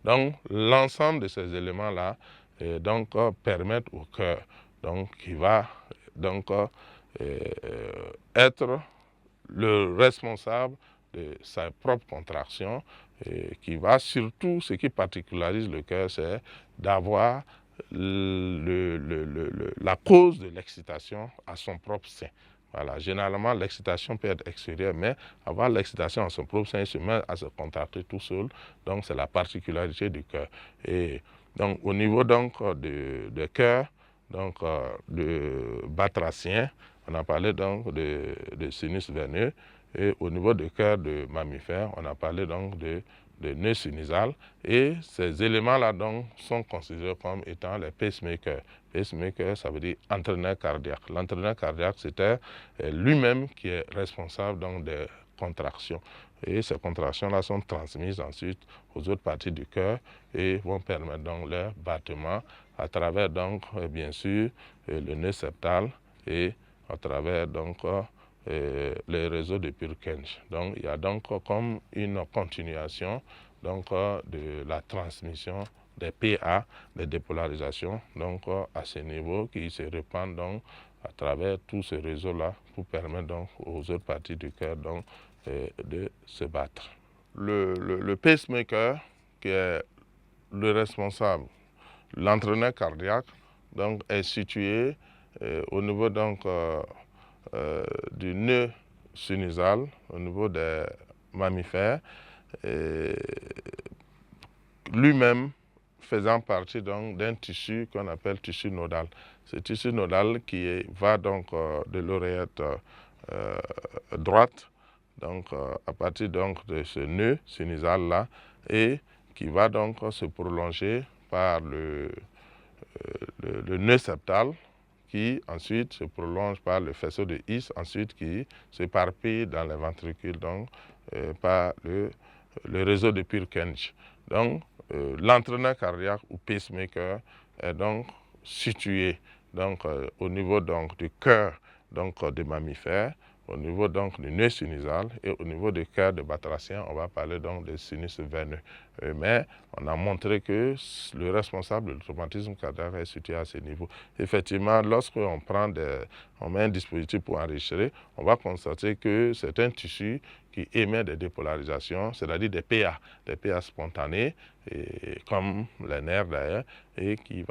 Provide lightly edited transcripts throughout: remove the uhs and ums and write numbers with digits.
Donc, l'ensemble de ces éléments-là permettent au cœur, qui va être le responsable de sa propre contraction, qui va surtout, ce qui particularise le cœur, c'est d'avoir la cause de l'excitation à son propre sein. Voilà, généralement, l'excitation peut être extérieure, mais avoir l'excitation à son propre sein, il se met à se contracter tout seul. Donc, c'est la particularité du cœur. Et donc, au niveau de cœur, de batracien, on a parlé donc de sinus veineux. Et au niveau du cœur de mammifère, on a parlé donc de nœud sinusal. Et ces éléments-là sont considérés comme étant les pacemakers. Pacemaker, ça veut dire entraîneur cardiaque. L'entraîneur cardiaque, c'était lui-même qui est responsable des contractions. Et ces contractions-là sont transmises ensuite aux autres parties du cœur et vont permettre leur battement à travers bien sûr le nœud septal et à travers les réseaux de Purkinje. Donc il y a comme une continuation de la transmission des PA, des dépolarisations, à ce niveau qui se répandent à travers tout ce réseau-là pour permettre aux autres parties du cœur de se battre. Le pacemaker, qui est le responsable, l'entraîneur cardiaque, est situé au niveau du nœud sinusal, au niveau des mammifères, lui-même faisant partie d'un tissu qu'on appelle tissu nodal. Ce tissu nodal qui va de l'oreillette droite, à partir de ce nœud sinusal-là, et qui va se prolonger par le nœud septal, qui ensuite se prolonge par le faisceau de His, ensuite qui s'éparpille dans les ventricules par le réseau de Purkinje. Donc, l'entraîneur cardiaque ou pacemaker est situé au niveau du cœur des mammifères, au niveau du nœud sinusal et au niveau du cœur de batracien, on va parler de sinus veineux. Mais on a montré que le responsable de l'automatisme cardiaque est situé à ce niveau. Effectivement, lorsqu'on on met un dispositif pour enregistrer, on va constater que c'est un tissu qui émet des dépolarisations, c'est-à-dire des PA spontanés, comme les nerfs d'ailleurs, et qui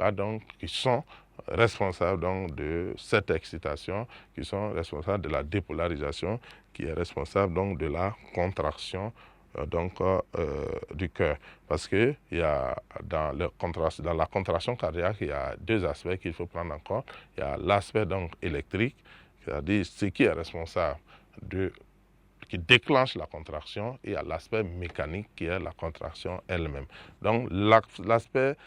sont responsables de cette excitation, qui sont responsables de la dépolarisation, qui est responsable de la contraction du cœur. Parce que dans la contraction cardiaque, il y a deux aspects qu'il faut prendre en compte. Il y a l'aspect électrique, c'est-à-dire ce qui est responsable qui déclenche la contraction, et à l'aspect mécanique qui est la contraction elle-même. Donc l'aspect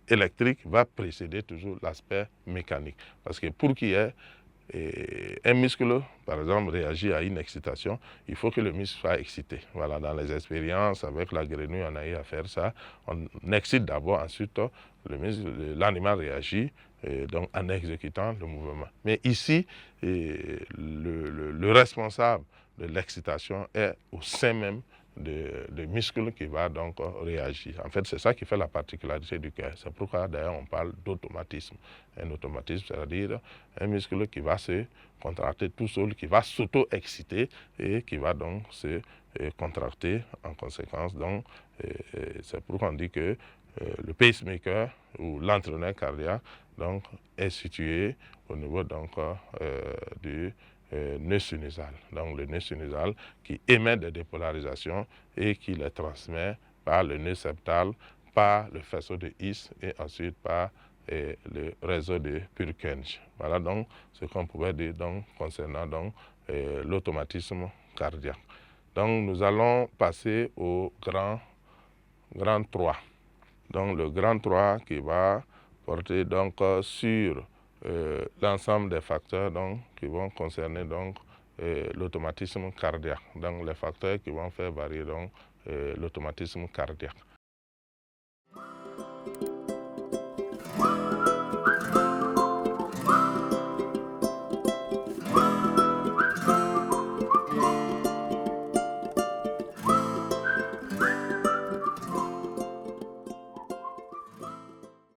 électrique va précéder toujours l'aspect mécanique. Parce que pour qu'il y ait un muscle, par exemple, réagit à une excitation, il faut que le muscle soit excité. Voilà, dans les expériences avec la grenouille, on a eu à faire ça. On excite d'abord, ensuite l'animal réagit en exécutant le mouvement. Mais ici, le responsable de l'excitation est au sein même de muscle qui va réagir. En fait, c'est ça qui fait la particularité du cœur. C'est pourquoi d'ailleurs on parle d'automatisme. Un automatisme, c'est-à-dire un muscle qui va se contracter tout seul, qui va s'auto-exciter et qui va se contracter en conséquence. C'est pourquoi on dit que le pacemaker ou l'entraîneur cardiaque est situé au niveau du nœud sinusal. Donc le nœud sinusal qui émet des dépolarisations et qui les transmet par le nœud septal, par le faisceau de His et ensuite par le réseau de Purkinje. Voilà donc ce qu'on pouvait dire concernant l'automatisme cardiaque. Donc nous allons passer au grand 3. Donc le grand 3 qui va porter sur l'ensemble des facteurs qui vont concerner l'automatisme cardiaque. Donc les facteurs qui vont faire varier l'automatisme cardiaque.